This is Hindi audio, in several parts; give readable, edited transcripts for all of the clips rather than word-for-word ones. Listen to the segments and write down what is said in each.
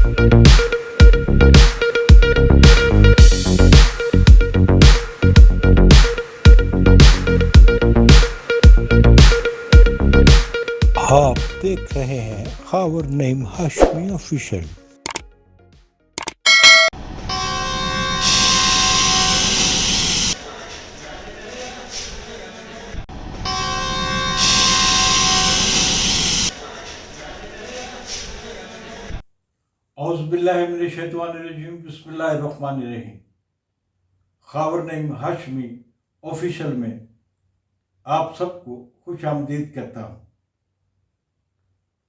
आप देख रहे हैं खबर नईम हाशमी ऑफिशियल। औज़ुबिल्लाहिमिनश्शैतानिर्रजीम बिस्मिल्लाहिर्रहमानिर्रहीम। खबर नईम हाशमी ऑफिशियल में आप सबको खुश आमदीद कहता हूँ।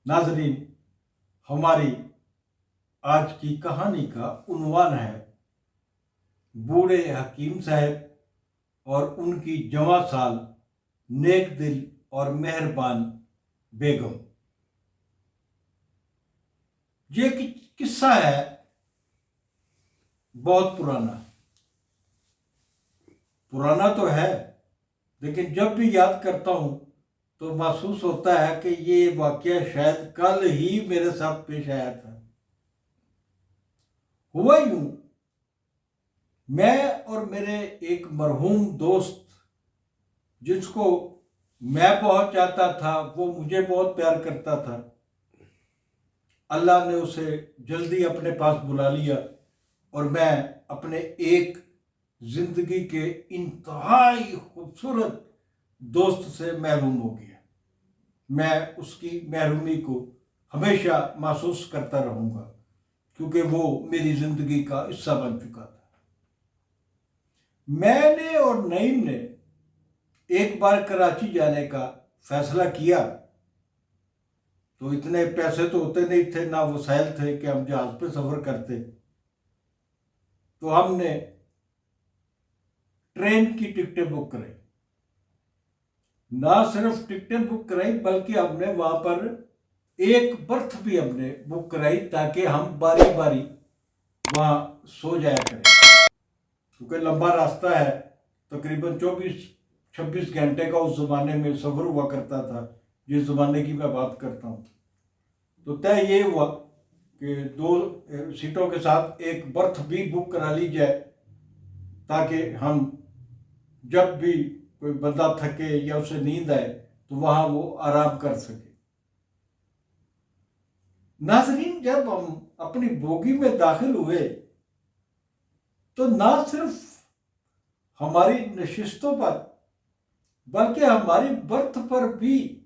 नाज़रीन, हमारी आज की कहानी का उन्वान है बूढ़े हकीम साहब और उनकी जवां साल नेक दिल और मेहरबान बेगम। ये किस्सा है बहुत पुराना तो है, लेकिन जब भी याद करता हूँ तो महसूस होता है कि ये वाकया शायद कल ही मेरे साथ पेश आया था। हुआ यूं, मैं और मेरे एक मरहूम दोस्त, जिसको मैं बहुत चाहता था, वो मुझे बहुत प्यार करता था, अल्लाह ने उसे जल्दी अपने पास बुला लिया और मैं अपने एक जिंदगी के इंतहाई खूबसूरत दोस्त से महरूम हो गया। मैं उसकी महरूमी को हमेशा महसूस करता रहूँगा, क्योंकि वो मेरी ज़िंदगी का हिस्सा बन चुका था। मैंने और नईम ने एक बार कराची जाने का फैसला किया, तो इतने पैसे तो होते नहीं थे, ना वसाइल थे कि हम जहाज़ पे सफ़र करते। तो हमने ट्रेन की टिकटें बुक कराई। ना सिर्फ टिकटें बुक कराई, बल्कि हमने वहाँ पर एक बर्थ भी हमने बुक कराई, ताकि हम बारी बारी वहाँ सो जाया करें, क्योंकि लंबा रास्ता है। तकरीबन 24-26 घंटे का उस ज़माने में सफ़र हुआ करता था, जिस ज़माने की मैं बात करता हूँ। तो तय ये हुआ कि 2 सीटों के साथ एक बर्थ भी बुक करा ली जाए, ताकि हम जब भी कोई बंदा थके या उसे नींद आए तो वहाँ वो आराम कर सके। नाज़रीन, जब हम अपनी बोगी में दाखिल हुए तो ना सिर्फ हमारी नशिस्तों पर, बल्कि हमारी बर्थ पर भी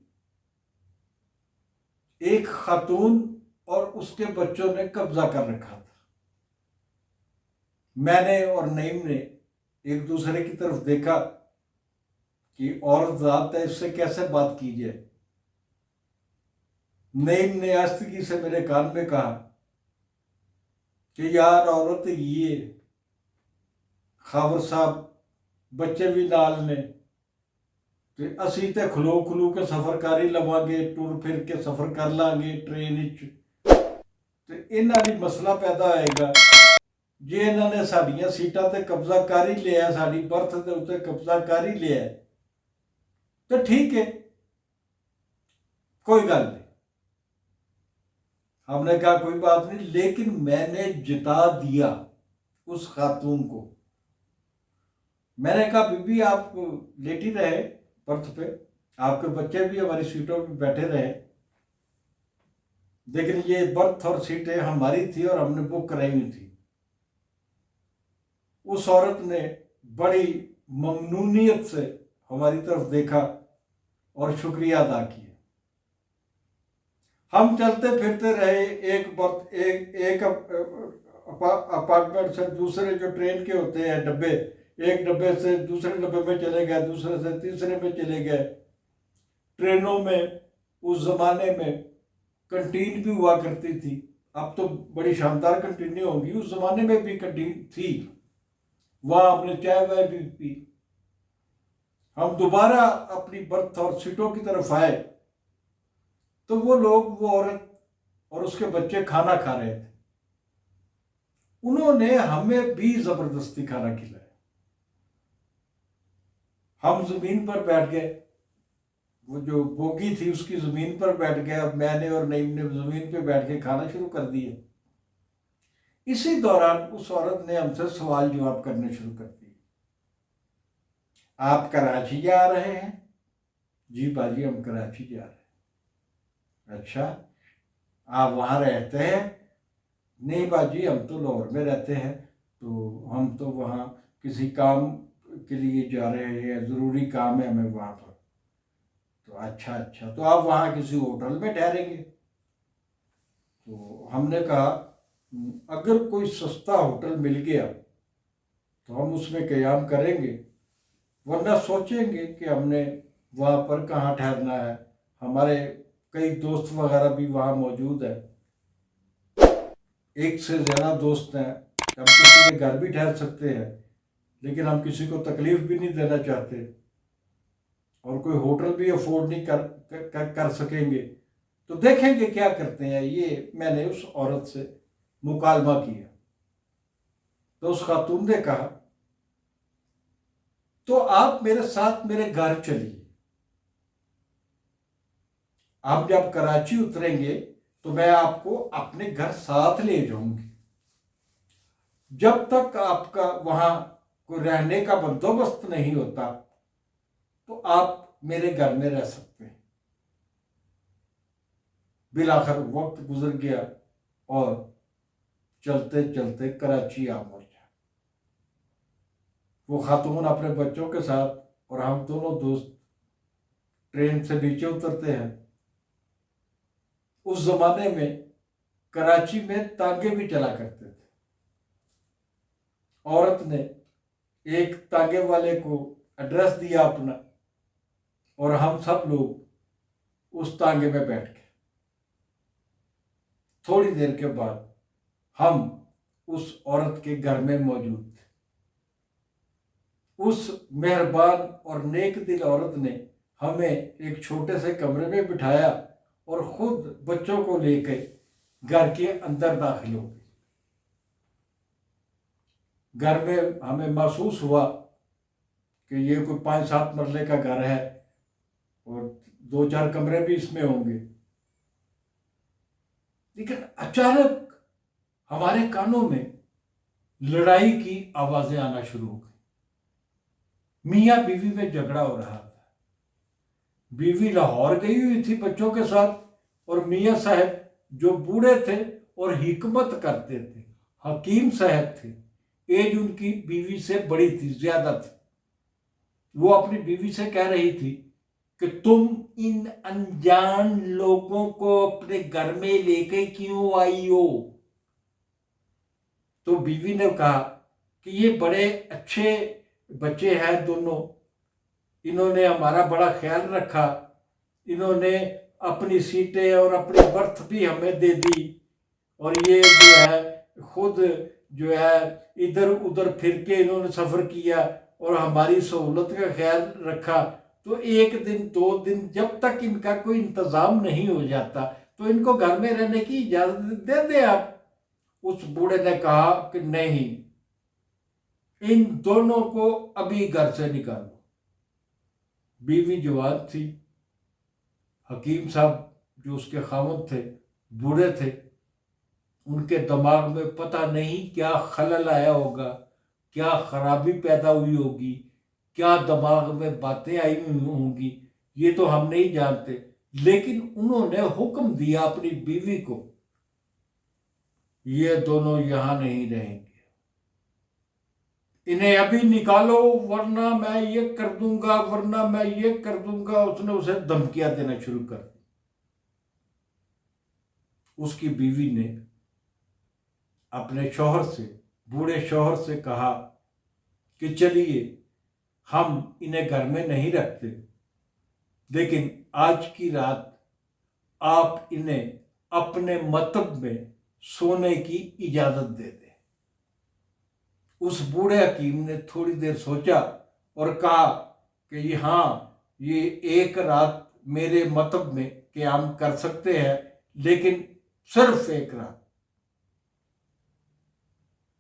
एक खातून और उसके बच्चों ने कब्जा कर रखा था। मैंने और नईम ने एक दूसरे की तरफ देखा कि औरत ज़ात है, इससे कैसे बात की जाए। नईम ने आस्तिकी से मेरे कान में कहा कि यार औरत ये खावर साहब बच्चे भी नाल ने, तो असी तो खलो खलू के सफ़र कर ही लवांगे, टुर फिर के सफ़र कर लांगे ट्रेन विच, तो इन्हां दी मसला पैदा होएगा। जे इन्होंने साड़ियाँ सीटां ते कब्जा कर ही लिया, साड़ी बर्थ के उत्ते कब्जा कर ही लिया, तो ठीक है, कोई गल नहीं। हमने कहा कोई बात नहीं, लेकिन मैंने जिता दिया उस खातून को। मैंने कहा बीबी आप लेटी रहे बर्थ पे, आपके बच्चे भी हमारी सीटों पे बैठे रहे, लेकिन ये बर्थ और सीटें हमारी थी और हमने बुक कराई हुई थी। उस औरत ने बड़ी ममनूनियत से हमारी तरफ देखा और शुक्रिया अदा किया। हम चलते फिरते रहे, एक अपार्टमेंट से दूसरे, जो ट्रेन के होते हैं डब्बे, एक डब्बे से दूसरे डब्बे में चले गए, दूसरे से तीसरे में चले गए। ट्रेनों में उस ज़माने में कंटीन भी हुआ करती थी, अब तो बड़ी शानदार कंटीनें होंगी, उस ज़माने में भी कंटीन थी, वहाँ हमने चाय वाय भी पी। हम दोबारा अपनी बर्थ और सीटों की तरफ आए तो वो लोग, वो औरत और उसके बच्चे खाना खा रहे थे। उन्होंने हमें भी जबरदस्ती खाना खिलाया। हम जमीन पर बैठ गए, वो जो बोगी थी उसकी जमीन पर बैठ गए। अब मैंने और नईम ने जमीन पे बैठ के खाना शुरू कर दिया। इसी दौरान उस औरत ने हमसे सवाल जवाब करने शुरू कर दिए। आप कराची जा रहे हैं? जी बाजी, हम कराची जा रहे हैं। अच्छा, आप वहाँ रहते हैं? नहीं बाजी, हम तो लाहौर में रहते हैं, तो हम तो वहाँ किसी काम के लिए जा रहे हैं, ज़रूरी काम है हमें वहाँ पर। तो अच्छा अच्छा, तो आप वहाँ किसी होटल में ठहरेंगे? तो हमने कहा अगर कोई सस्ता होटल मिल गया तो हम उसमें क़याम करेंगे, वरना सोचेंगे कि हमने वहाँ पर कहाँ ठहरना है। हमारे कई दोस्त वगैरह भी वहाँ मौजूद है, एक से ज़्यादा दोस्त हैं, हम किसी के घर भी ठहर सकते हैं, लेकिन हम किसी को तकलीफ़ भी नहीं देना चाहते और कोई होटल भी अफोर्ड नहीं कर सकेंगे। तो देखेंगे क्या करते हैं। ये मैंने उस औरत से मुकालमा किया। तो उस खातून ने कहा तो आप मेरे साथ मेरे घर चलिए, आप जब कराची उतरेंगे तो मैं आपको अपने घर साथ ले जाऊंगी। जब तक आपका वहां कोई रहने का बंदोबस्त नहीं होता तो आप मेरे घर में रह सकते हैं। बिलाखिर वक्त गुजर गया और चलते चलते कराची आ पहुंचा। वो खातून अपने बच्चों के साथ और हम दोनों दोस्त ट्रेन से नीचे उतरते हैं। उस जमाने में कराची में तांगे भी चला करते थे। औरत ने एक तांगे वाले को एड्रेस दिया अपना और हम सब लोग उस तांगे में बैठ गए। थोड़ी देर के बाद हम उस औरत के घर में मौजूद थे। उस मेहरबान और नेक दिल औरत ने हमें एक छोटे से कमरे में बिठाया और खुद बच्चों को लेकर घर के अंदर दाखिल हो गई। घर में हमें महसूस हुआ कि ये कोई 5-7 मरले का घर है और 2-4 कमरे भी इसमें होंगे। लेकिन अचानक हमारे कानों में लड़ाई की आवाजें आना शुरू हो गई। मियाँ बीवी में झगड़ा हो रहा था। बीवी लाहौर गई हुई थी बच्चों के साथ और मियाँ साहब जो बूढ़े थे और हिकमत करते थे, हकीम साहब थे, एज उनकी बीवी से बड़ी थी, ज्यादा थी। वो अपनी बीवी से कह रही थी कि तुम इन अनजान लोगों को अपने घर में लेके क्यों आई हो? तो बीवी ने कहा कि ये बड़े अच्छे बच्चे हैं दोनों, इन्होंने हमारा बड़ा ख्याल रखा, इन्होंने अपनी सीटें और अपनी बर्थ भी हमें दे दी और ये जो है खुद जो है इधर उधर फिर के इन्होंने सफ़र किया और हमारी सहूलत का ख्याल रखा। तो 1 दिन 2 दिन जब तक इनका कोई इंतज़ाम नहीं हो जाता तो इनको घर में रहने की इजाज़त दे दें आप। उस बूढ़े ने कहा कि नहीं, इन दोनों को अभी घर से निकालो। बीवी जवान थी, हकीम साहब जो उसके खामद थे बूढ़े थे, उनके दिमाग में पता नहीं क्या खलल आया होगा, क्या खराबी पैदा हुई होगी, क्या दिमाग में बातें आई हुई होंगी, ये तो हम नहीं जानते। लेकिन उन्होंने हुक्म दिया अपनी बीवी को, ये दोनों यहां नहीं रहेंगे, इन्हें अभी निकालो वरना मैं ये कर दूंगा, वरना मैं ये कर दूंगा। उसने उसे धमकियां देना शुरू कर दी। उसकी बीवी ने अपने शौहर से, बूढ़े शौहर से कहा कि चलिए हम इन्हें घर में नहीं रखते, लेकिन आज की रात आप इन्हें अपने मतब में सोने की इजाजत दे दें। उस बूढ़े हकीम ने थोड़ी देर सोचा और कहा कि हाँ, ये एक रात मेरे मतब में क़याम कर सकते हैं, लेकिन सिर्फ एक रात।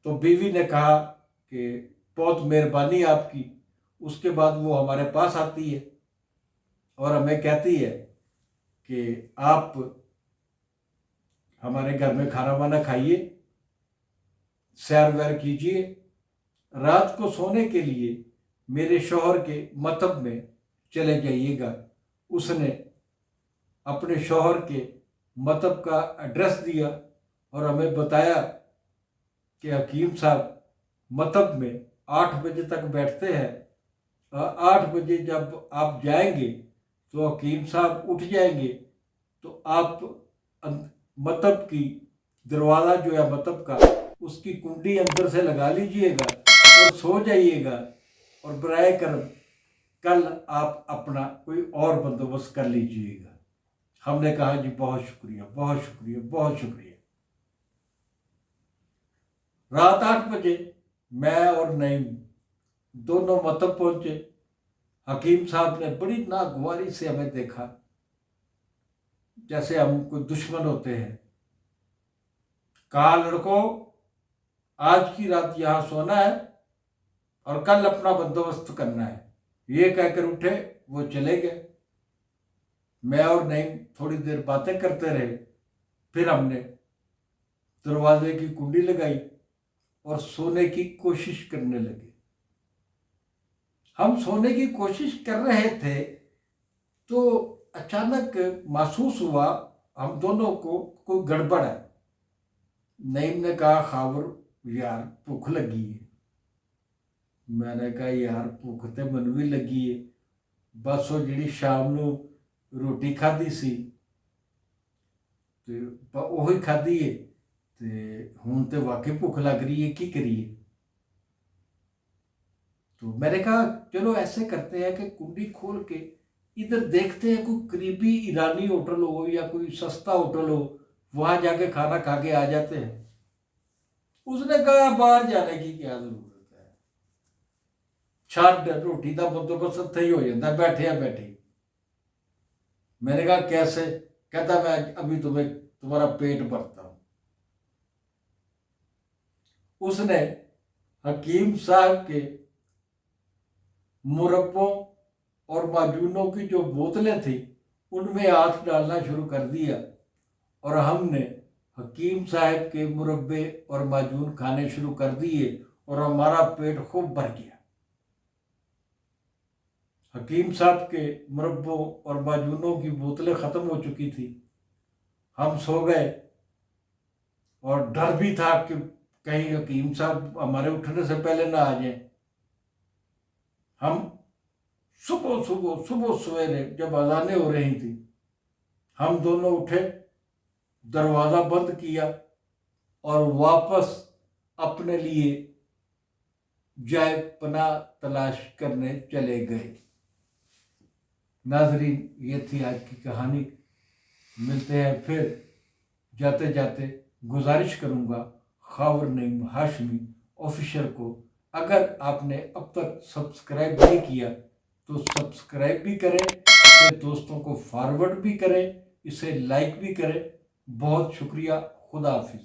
तो बीवी ने कहा कि बहुत मेहरबानी आपकी। उसके बाद वो हमारे पास आती है और हमें कहती है कि आप हमारे घर में खाना वाना खाइए सैर वैर कीजिए। रात को सोने के लिए मेरे शौहर के मतहब में चले जाइएगा। उसने अपने शौहर के मतहब का एड्रेस दिया और हमें बताया कि हकीम साहब मतहब में 8 बजे तक बैठते हैं। 8 बजे जब आप जाएंगे तो हकीम साहब उठ जाएंगे, तो आप मतहब की दरवाज़ा जो है मतहब का, उसकी कुंडी अंदर से लगा लीजिएगा और सो जाइएगा। और बराए करम कल आप अपना कोई और बंदोबस्त कर लीजिएगा। हमने कहा जी बहुत शुक्रिया, बहुत शुक्रिया, बहुत शुक्रिया। रात 8 बजे मैं और नईम दोनों मतहब पहुंचे। हकीम साहब ने बड़ी नागवारी से हमें देखा, जैसे हम कोई दुश्मन होते हैं। कहा, लड़कों आज की रात यहाँ सोना है और कल अपना बंदोबस्त करना है। ये कहकर उठे, वो चले गए। मैं और नईम थोड़ी देर बातें करते रहे। फिर हमने दरवाजे की कुंडी लगाई और सोने की कोशिश करने लगे। हम सोने की कोशिश कर रहे थे तो अचानक महसूस हुआ हम दोनों को कोई गड़बड़ है। नईम ने कहा, खावर यार भूख लगी है। मैंने कहा, यार भूख तो मन भी लगी है, बस वो जी शाम ਨੂੰ रोटी खाधी सी तो वही खाधी है, तो हुण तो वाकई भुख लग रही है, की करिए। तो मैंने कहा चलो ऐसे करते हैं कि कुंडी खोल के इधर देखते हैं कोई करीबी ईरानी होटल हो या कोई सस्ता होटल हो, वहां जाके खाना खा के आ जाते हैं। उसने कहा बाहर जाने की क्या जरूरत है, छड़ रोटी का बंदोबस्त उत्थे ही हो जाता बैठे बैठे। मैंने कहा कैसे? कहता मैं अभी तुम्हारा पेट भरता हूं। उसने हकीम साहब के मुरब्बों और माजूनों की जो बोतलें थी उनमें हाथ डालना शुरू कर दिया और हमने हकीम साहब के मुरब्बे और माजून खाने शुरू कर दिए और हमारा पेट खूब भर गया। हकीम साहब के मुरब्बों और माजूनों की बोतलें ख़त्म हो चुकी थी। हम सो गए और डर भी था कि कहीं हकीम साहब हमारे उठने से पहले ना आ जाए। हम सुबह सवेरे जब अजानें हो रही थी, हम दोनों उठे, दरवाज़ा बंद किया और वापस अपने लिए जाए पनाह तलाश करने चले गए। नाजरीन, ये थी आज की कहानी। मिलते हैं फिर। जाते जाते गुजारिश करूँगा खावर नईम हाशमी ऑफिशियल को, अगर आपने अब तक सब्सक्राइब नहीं किया तो सब्सक्राइब भी करें, फिर दोस्तों को फॉरवर्ड भी करें, इसे लाइक भी करें। बहुत शुक्रिया। खुदा हाफिज़।